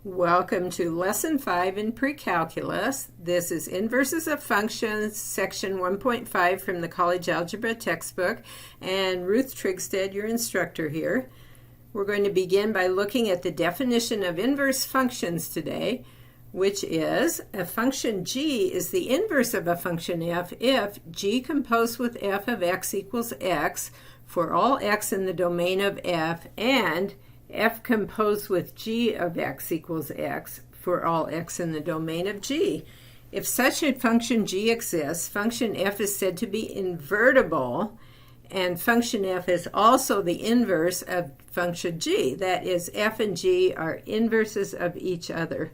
Welcome to Lesson 5 in Precalculus. This is Inverses of Functions, Section 1.5 from the College Algebra textbook, and Ruth Trigstead, your instructor here. We're going to begin by looking at the definition of inverse functions today, which is a function g is the inverse of a function f if g composed with f of x equals x for all x in the domain of f, and f composed with g of x equals x for all x in the domain of g. If such a function g exists, function f is said to be invertible, and function f is also the inverse of function g. That is, f and g are inverses of each other.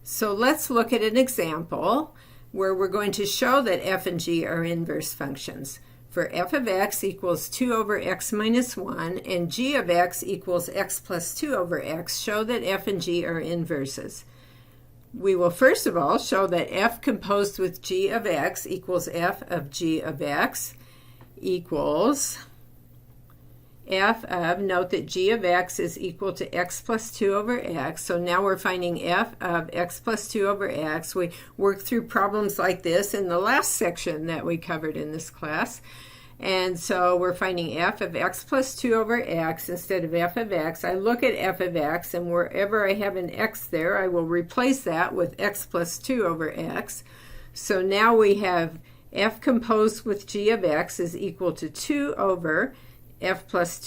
So let's look at an example where we're going to show that f and g are inverse functions. For f of x equals 2 over x minus 1 and g of x equals x plus 2 over x, show that f and g are inverses. We will first of all show that f composed with g of x equals f of g of x equals f of, note that g of x is equal to x plus 2 over x. So now we're finding f of x plus 2 over x. We worked through problems like this in the last section that we covered in this class. And so we're finding f of x plus 2 over x instead of f of x. I look at f of x, and wherever I have an x there, I will replace that with x plus 2 over x. So now we have f composed with g of x is equal to 2 over x plus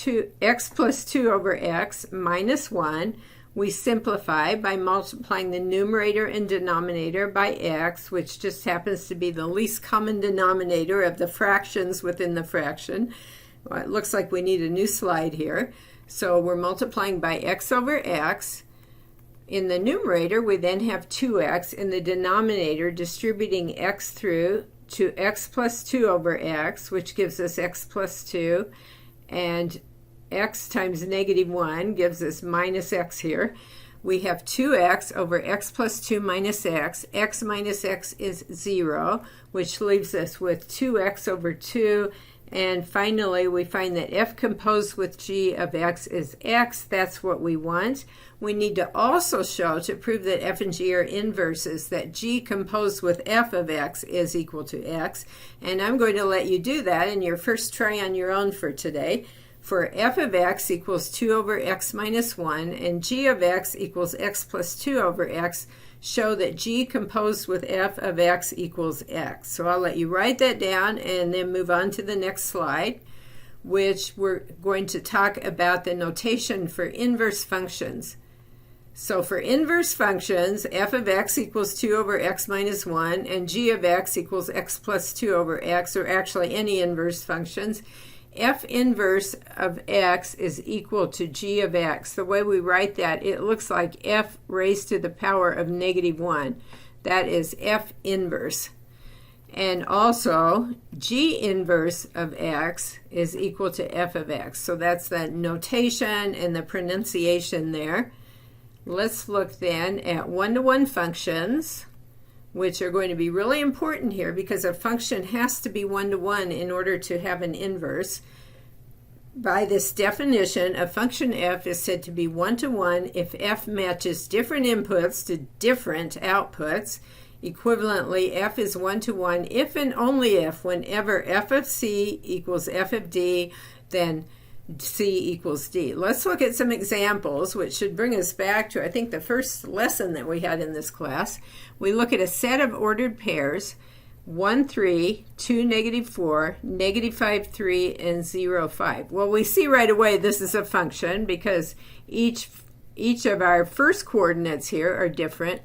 2 over x minus 1. We simplify by multiplying the numerator and denominator by x, which just happens to be the least common denominator of the fractions within the fraction. Well, it looks like we need a new slide here. So we're multiplying by x over x. In the numerator, we then have 2x. In the denominator, distributing x through to x plus 2 over x, which gives us x plus 2. And x times negative 1 gives us minus x here. We have 2x over x plus 2 minus x. X minus x is 0, which leaves us with 2x over 2. And finally, we find that f composed with g of x is x. That's what we want. We need to also show, to prove that f and g are inverses, that g composed with f of x is equal to x. And I'm going to let you do that in your first try on your own for today. For f of x equals 2 over x minus 1 and g of x equals x plus 2 over x, show that g composed with f of x equals x. So I'll let you write that down and then move on to the next slide, which we're going to talk about the notation for inverse functions. So for inverse functions, f of x equals 2 over x minus 1 and g of x equals x plus 2 over x, or actually any inverse functions, f inverse of x is equal to g of x. The way we write that, it looks like f raised to the power of negative 1. That is f inverse. And also, g inverse of x is equal to f of x. So that's the notation and the pronunciation there. Let's look then at one-to-one functions, which are going to be really important here because a function has to be one-to-one in order to have an inverse. By this definition, a function f is said to be one-to-one if f matches different inputs to different outputs. Equivalently, f is one-to-one if and only if whenever f of c equals f of d, then c equals d. Let's look at some examples, which should bring us back to, I think, the first lesson that we had in this class. We look at a set of ordered pairs, 1, 3, 2, negative 4, negative 5, 3, and 0, 5. Well, we see right away this is a function because each of our first coordinates here are different.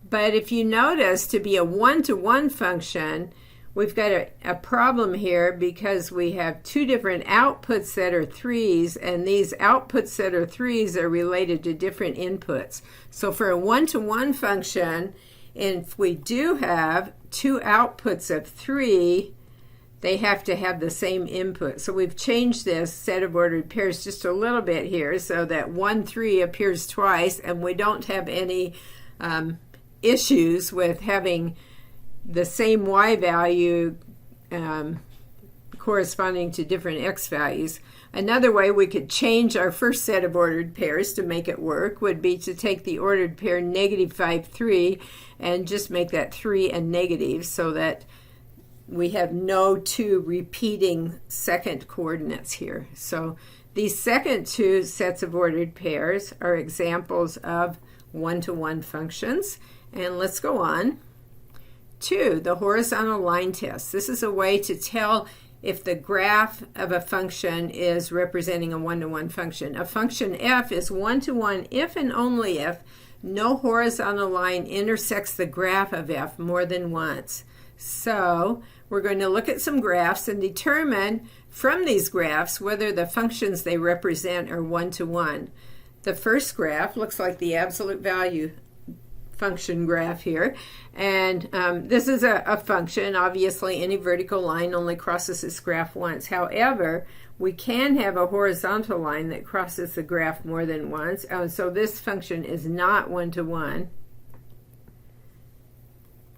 But if you notice, to be a one-to-one function, we've got a problem here because we have two different outputs that are 3's, and these outputs that are 3's are related to different inputs. So for a one-to-one function, if we do have two outputs of 3, they have to have the same input. So we've changed this set of ordered pairs just a little bit here so that 1, 3 appears twice, and we don't have any issues with having the same y value corresponding to different x values. Another way we could change our first set of ordered pairs to make it work would be to take the ordered pair -5, 3 and just make that 3 a negative so that we have no two repeating second coordinates here. So these second two sets of ordered pairs are examples of one-to-one functions. And let's go on to the horizontal line test. This is a way to tell if the graph of a function is representing a one-to-one function. A function f is one-to-one if and only if no horizontal line intersects the graph of f more than once. So we're going to look at some graphs and determine from these graphs whether the functions they represent are one-to-one. The first graph looks like the absolute value function graph here, and this is a function. Obviously any vertical line only crosses this graph once. However, we can have a horizontal line that crosses the graph more than once, and so this function is not one-to-one.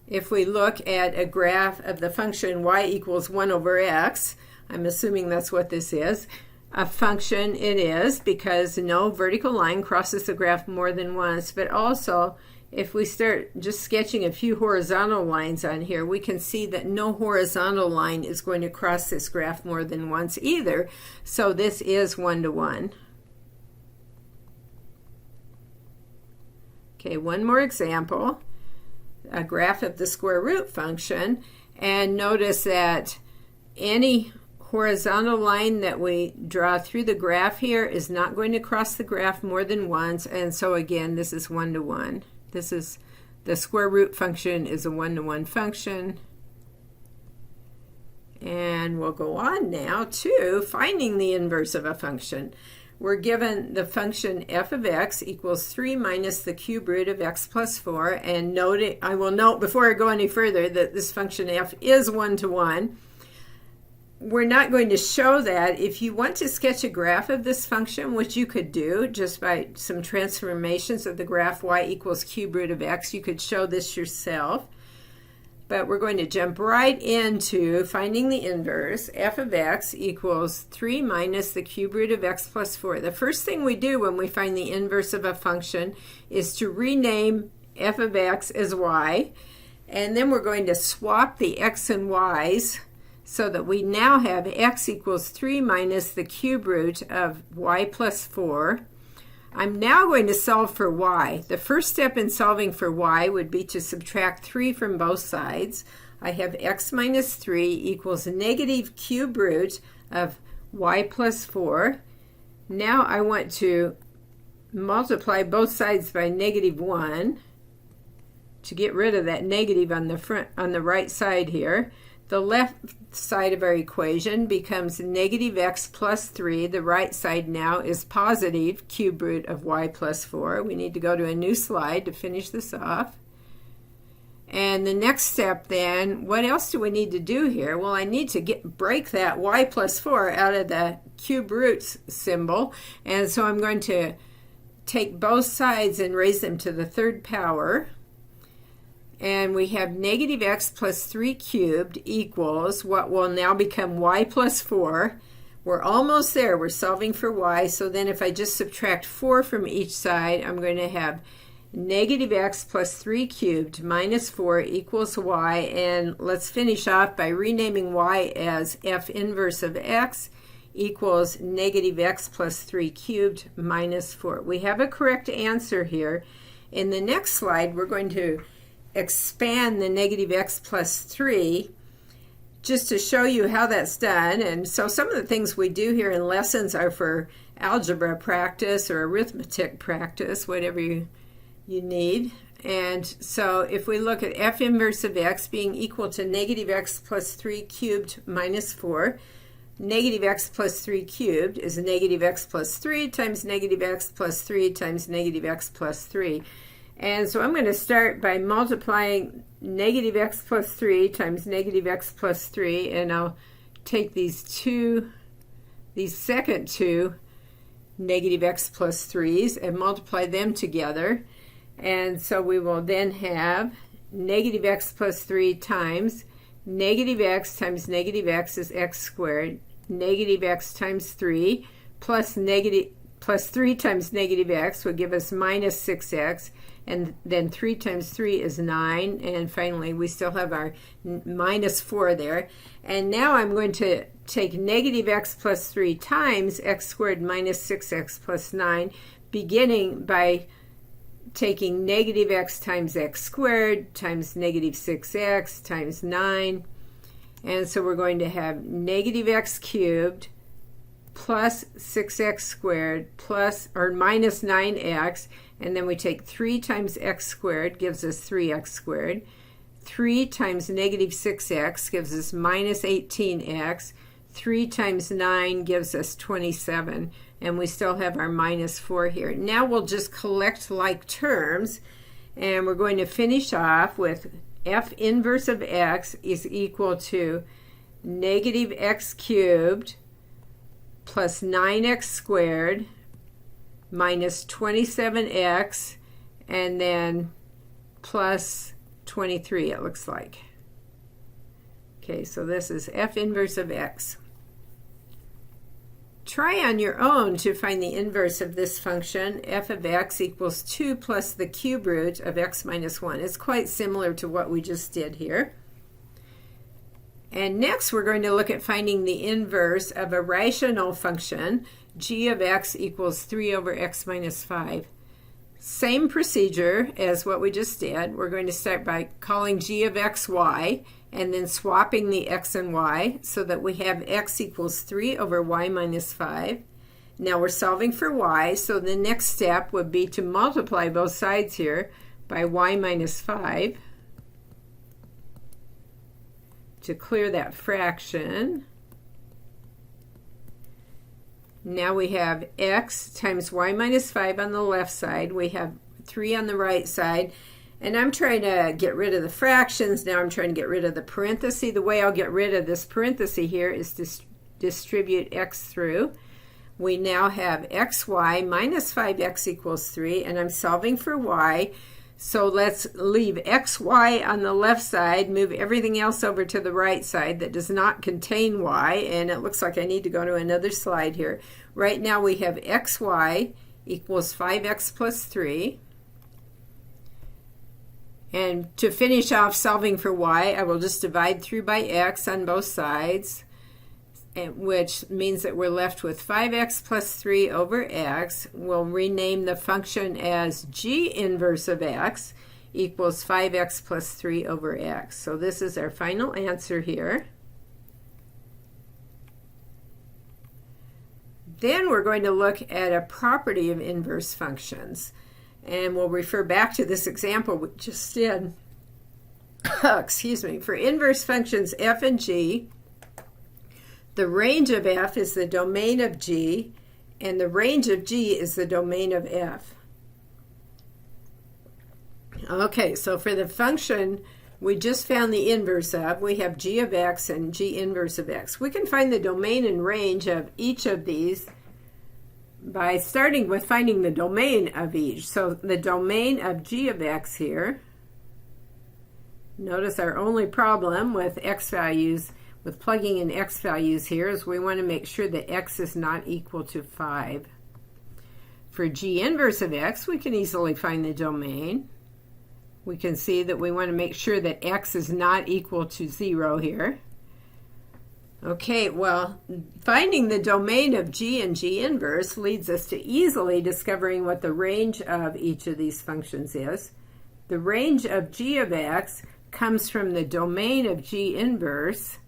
If we look at a graph of the function y equals 1 over x, I'm assuming that's what this is, a function it is because no vertical line crosses the graph more than once, but also if we start just sketching a few horizontal lines on here, we can see that no horizontal line is going to cross this graph more than once either. So this is one-to-one. Okay, one more example. A graph of the square root function, and notice that any horizontal line that we draw through the graph here is not going to cross the graph more than once, and so again this is one-to-one. This is the square root function is a one-to-one function. And we'll go on now to finding the inverse of a function. We're given the function f of x equals 3 minus the cube root of x plus 4. And I will note before I go any further that this function f is one-to-one. We're not going to show that. If you want to sketch a graph of this function, which you could do just by some transformations of the graph y equals cube root of x, you could show this yourself. But we're going to jump right into finding the inverse. F of x equals 3 minus the cube root of x plus 4. The first thing we do when we find the inverse of a function is to rename f of x as y. And then we're going to swap the x and y's so that we now have x equals 3 minus the cube root of y plus 4. I'm now going to solve for y. The first step in solving for y would be to subtract 3 from both sides. I have x minus 3 equals negative cube root of y plus 4. Now I want to multiply both sides by -1 to get rid of that negative on the right side here. The left side of our equation becomes negative x plus 3. The right side now is positive cube root of y plus 4. We need to go to a new slide to finish this off. And the next step then, what else do we need to do here? Well, I need to break that y plus 4 out of the cube roots symbol. And so I'm going to take both sides and raise them to the third power. And we have negative x plus 3 cubed equals what will now become y plus 4. We're almost there. We're solving for y. So then if I just subtract 4 from each side, I'm going to have negative x plus 3 cubed minus 4 equals y. And let's finish off by renaming y as f inverse of x equals negative x plus 3 cubed minus 4. We have a correct answer here. In the next slide, we're going to expand the negative x plus 3 just to show you how that's done. And so some of the things we do here in lessons are for algebra practice or arithmetic practice, whatever you need. And so if we look at f inverse of x being equal to negative x plus 3 cubed minus 4, negative x plus 3 cubed is negative x plus 3 times negative x plus 3 times negative x plus 3. And so I'm going to start by multiplying negative x plus 3 times negative x plus 3, and I'll take these second two negative x plus 3's and multiply them together. And so we will then have negative x plus 3 times negative x times negative x is x squared. Negative x times 3 plus 3 times negative x would give us minus 6x. And then 3 times 3 is 9. And finally, we still have our minus 4 there. And now I'm going to take negative x plus 3 times x squared minus 6x plus 9, beginning by taking negative x times x squared times negative 6x times 9. And so we're going to have negative x cubed plus 6x squared plus or minus 9x. And then we take 3 times x squared gives us 3x squared. 3 times negative 6x gives us minus 18x. 3 times 9 gives us 27. And we still have our minus 4 here. Now we'll just collect like terms. And we're going to finish off with f inverse of x is equal to negative x cubed plus 9x squared minus 27x, and then plus 23, it looks like. Okay, so this is f inverse of x. Try on your own to find the inverse of this function. F of x equals 2 plus the cube root of x minus 1. It's quite similar to what we just did here. And next we're going to look at finding the inverse of a rational function, g of x equals 3 over x minus 5. Same procedure as what we just did. We're going to start by calling g of x y, and then swapping the x and y so that we have x equals 3 over y minus 5. Now we're solving for y, so the next step would be to multiply both sides here by y minus 5 to clear that fraction. Now we have x times y minus 5 on the left side. We have 3 on the right side. And I'm trying to get rid of the fractions. Now I'm trying to get rid of the parenthesis. The way I'll get rid of this parenthesis here is to distribute x through. We now have xy minus 5x equals 3, and I'm solving for y. So let's leave xy on the left side, move everything else over to the right side that does not contain y, and it looks like I need to go to another slide here. Right now we have xy equals 5x plus 3. And to finish off solving for y, I will just divide through by x on both sides, which means that we're left with 5x plus 3 over x. We'll rename the function as g inverse of x equals 5x plus 3 over x. So this is our final answer here. Then we're going to look at a property of inverse functions. And we'll refer back to this example we just did. Excuse me. For inverse functions f and g, the range of f is the domain of g, and the range of g is the domain of f. Okay, so for the function we just found the inverse of, we have g of x and g inverse of x. We can find the domain and range of each of these by starting with finding the domain of each. So the domain of g of x here, notice our only problem with x values, with plugging in x values here, is we want to make sure that x is not equal to 5. For g inverse of x, we can easily find the domain. We can see that we want to make sure that x is not equal to 0 here. Okay, well, finding the domain of g and g inverse leads us to easily discovering what the range of each of these functions is. The range of g of x comes from the domain of g inverse,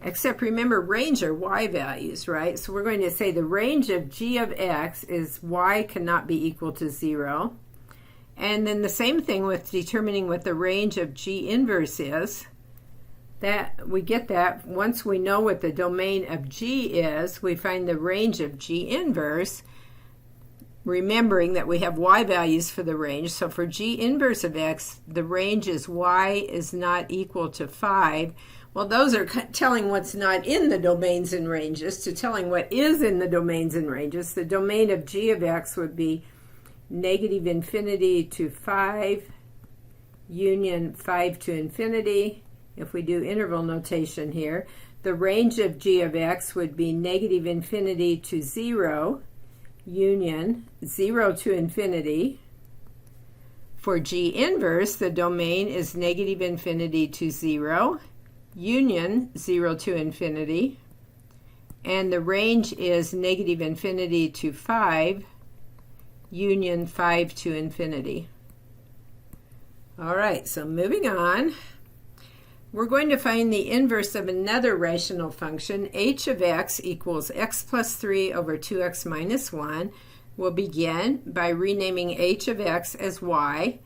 except remember range are y values, right? So we're going to say the range of g of x is y cannot be equal to 0. And then the same thing with determining what the range of g inverse is. That we get that once we know what the domain of g is, we find the range of g inverse, remembering that we have y values for the range. So for g inverse of x, the range is y is not equal to 5. Well, those are telling what's not in the domains and ranges. To telling what is in the domains and ranges, the domain of g of x would be negative infinity to 5, union 5 to infinity, if we do interval notation here, the range of g of x would be negative infinity to 0, union 0 to infinity. For g inverse, the domain is negative infinity to 0, union 0 to infinity. And the range is negative infinity to 5, union 5 to infinity. All right, so moving on. We're going to find the inverse of another rational function. H of x equals x plus 3 over 2x minus 1. We'll begin by renaming h of x as y,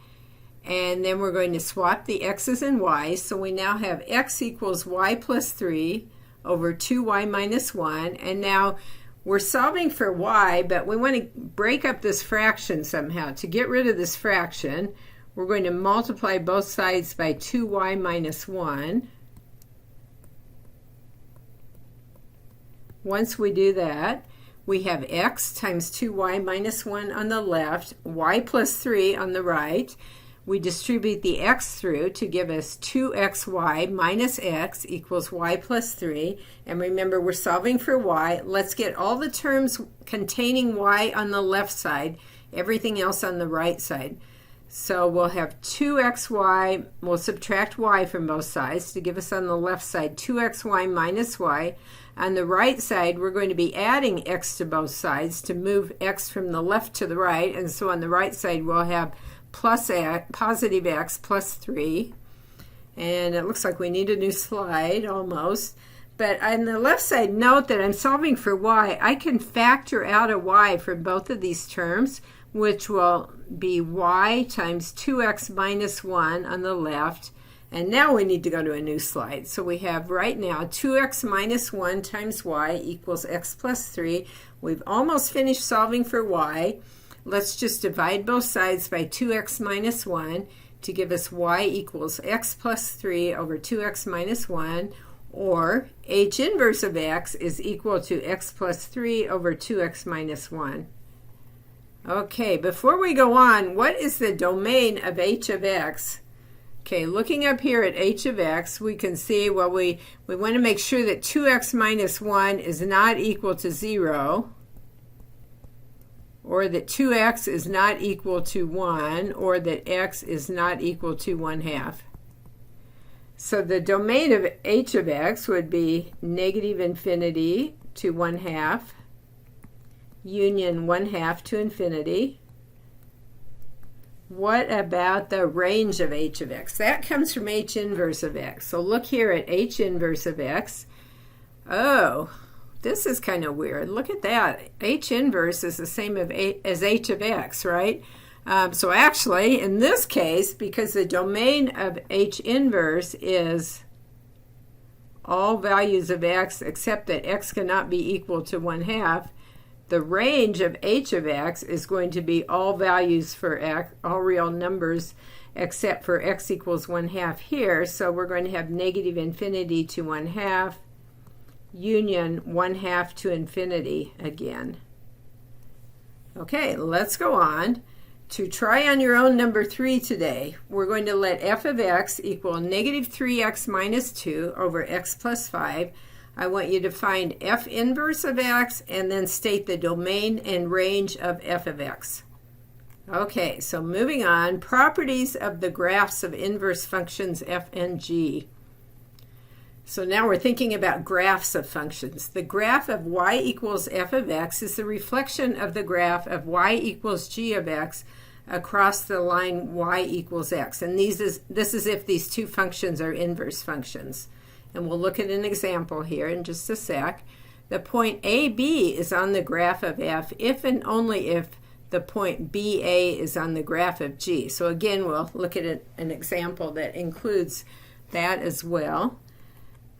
and then we're going to swap the x's and y's. So we now have x equals y plus 3 over 2y minus 1. And now we're solving for y, but we want to break up this fraction somehow. To get rid of this fraction, we're going to multiply both sides by 2y minus 1. Once we do that, we have x times 2y minus 1 on the left, y plus 3 on the right. We distribute the x through to give us 2xy minus x equals y plus 3. And remember, we're solving for y. Let's get all the terms containing y on the left side, everything else on the right side. So we'll have 2xy, we'll subtract y from both sides to give us on the left side 2xy minus y. On the right side, we're going to be adding x to both sides to move x from the left to the right. And so on the right side, we'll have plus positive x plus 3. And it looks like we need a new slide almost. But on the left side, note that I'm solving for y. I can factor out a y from both of these terms, which will be y times 2x minus 1 on the left. And now we need to go to a new slide. So we have right now 2x minus 1 times y equals x plus 3. We've almost finished solving for y. Let's just divide both sides by 2x minus 1 to give us y equals x plus 3 over 2x minus 1, or h inverse of x is equal to x plus 3 over 2x minus 1. Okay, before we go on, what is the domain of h of x? Okay, looking up here at h of x, we can see, well, we want to make sure that 2x minus 1 is not equal to 0, or that 2x is not equal to 1, or that x is not equal to 1/2. So the domain of h of x would be negative infinity to 1/2, union 1/2 to infinity. What about the range of h of x? That comes from h inverse of x. So look here at h inverse of x. Oh, this is kind of weird. Look at that. H inverse is the same as h of x, right? So actually, in this case, because the domain of h inverse is all values of x except that x cannot be equal to 1/2, the range of h of x is going to be all values for x, all real numbers, except for x equals 1/2 here. So we're going to have negative infinity to 1/2, union 1/2 to infinity again. Okay, let's go on. To try on your own number 3 today, we're going to let f of x equal negative 3x minus 2 over x plus 5. I want you to find f inverse of x and then state the domain and range of f of x. Okay, so moving on, properties of the graphs of inverse functions f and g. So now we're thinking about graphs of functions. The graph of y equals f of x is the reflection of the graph of y equals g of x across the line y equals x. And this is if these two functions are inverse functions. And we'll look at an example here in just a sec. The point AB is on the graph of f if and only if the point BA is on the graph of g. So again, we'll look at an example that includes that as well.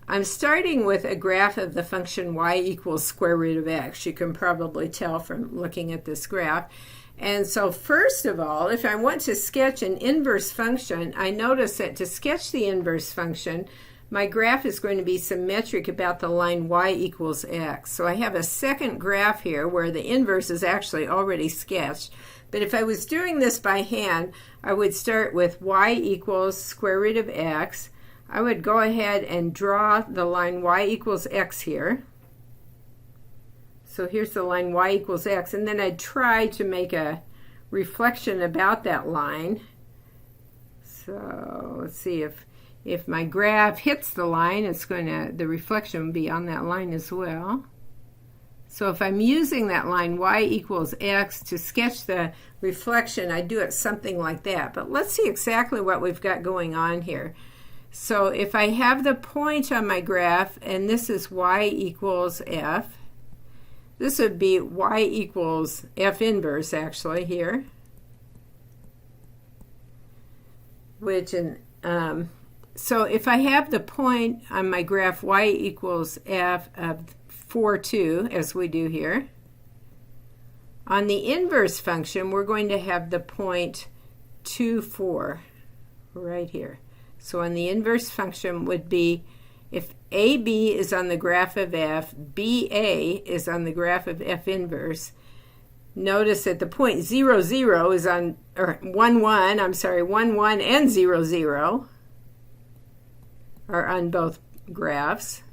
I'm starting with a graph of the function y equals square root of x. You can probably tell from looking at this graph. And so first of all, if I want to sketch an inverse function, I notice that to sketch the inverse function, my graph is going to be symmetric about the line y equals x. So I have a second graph here where the inverse is actually already sketched. But if I was doing this by hand, I would start with y equals square root of x. I would go ahead and draw the line y equals x here. So here's the line y equals x, and then I'd try to make a reflection about that line. So let's see, if my graph hits the line, the reflection will be on that line as well. So if I'm using that line y equals x to sketch the reflection, I do it something like that. But let's see exactly what we've got going on here. So if I have the point on my graph, and this is y equals f, this would be y equals f inverse actually here, so if I have the point on my graph y equals f of 4, 2, as we do here, on the inverse function, we're going to have the point 2, 4 right here. So on the inverse function would be, if AB is on the graph of f, BA is on the graph of f inverse. Notice that the point 0, 0 is on, or 1, 1, I'm sorry, 1, 1 and 0, 0 are on both graphs.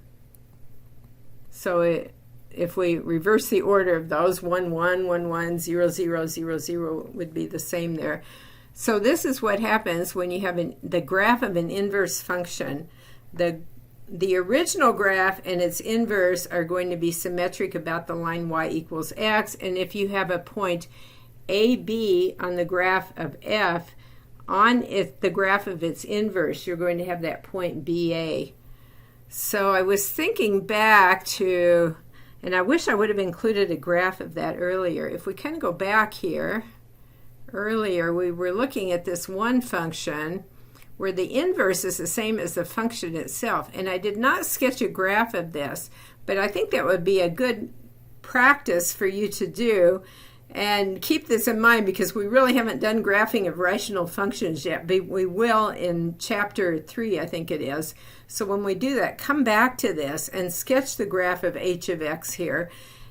So if we reverse the order of those, 1, 1, 1, 1, 0, 0, 0, 0 would be the same there. So this is what happens when you have the graph of an inverse function. The original graph and its inverse are going to be symmetric about the line y equals x, and if you have a point AB on the graph of f, on the graph of its inverse, you're going to have that point BA. So I was thinking back to, and I wish I would have included a graph of that earlier. If we kind of go back here, earlier we were looking at this one function where the inverse is the same as the function itself. And I did not sketch a graph of this, but I think that would be a good practice for you to do. And keep this in mind because we really haven't done graphing of rational functions yet, but we will in chapter 3, I think it is. So when we do that, come back to this and sketch the graph of h of x here.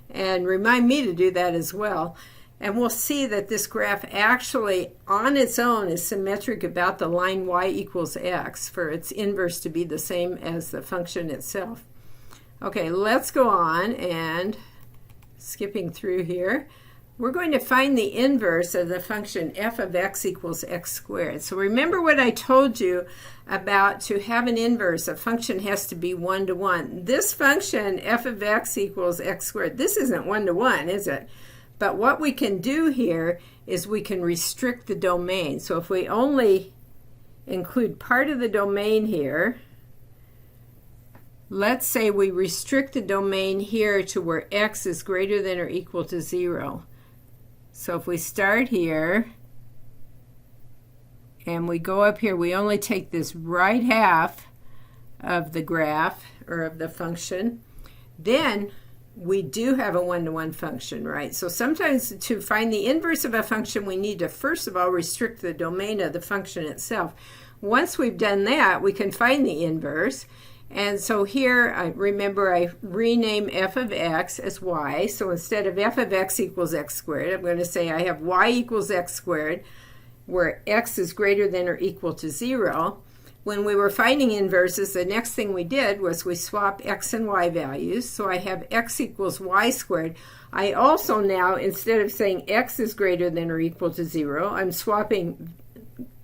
And remind me to do that as well. And we'll see that this graph actually on its own is symmetric about the line y equals x for its inverse to be the same as the function itself. Okay, let's go on, and skipping through here, we're going to find the inverse of the function f of x equals x squared. So remember what I told you about to have an inverse, a function has to be 1 to 1. This function f of x equals x squared, this isn't 1 to 1, is it? But what we can do here is we can restrict the domain. So if we only include part of the domain here, let's say we restrict the domain here to where x is greater than or equal to 0. So if we start here and we go up here, we only take this right half of the graph or of the function, then we do have a one-to-one function, right? So sometimes to find the inverse of a function, we need to first of all restrict the domain of the function itself. Once we've done that, we can find the inverse. And so here, remember I rename f of x as y. So instead of f of x equals x squared, I'm going to say I have y equals x squared, where x is greater than or equal to 0. When we were finding inverses, the next thing we did was we swapped x and y values. So I have x equals y squared. I also now, instead of saying x is greater than or equal to 0, I'm swapping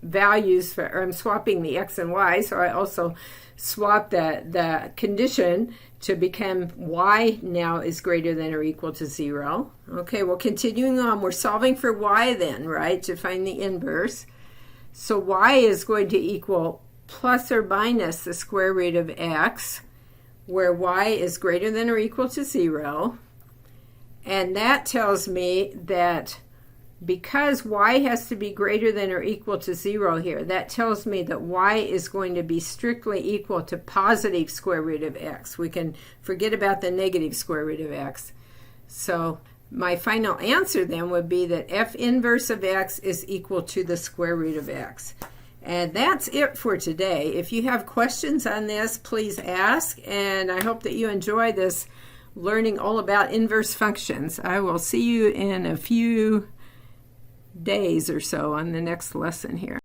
values, I'm swapping the x and y. So I also swap the condition to become y now is greater than or equal to 0. Okay, well, continuing on, we're solving for y then, right, to find the inverse. So y is going to equal plus or minus the square root of x, where y is greater than or equal to 0. And that tells me that because y has to be greater than or equal to 0 here, that tells me that y is going to be strictly equal to positive square root of x. We can forget about the negative square root of x. So my final answer then would be that f inverse of x is equal to the square root of x. And that's it for today. If you have questions on this, please ask, and I hope that you enjoy this learning all about inverse functions. I will see you in a few days or so on the next lesson here.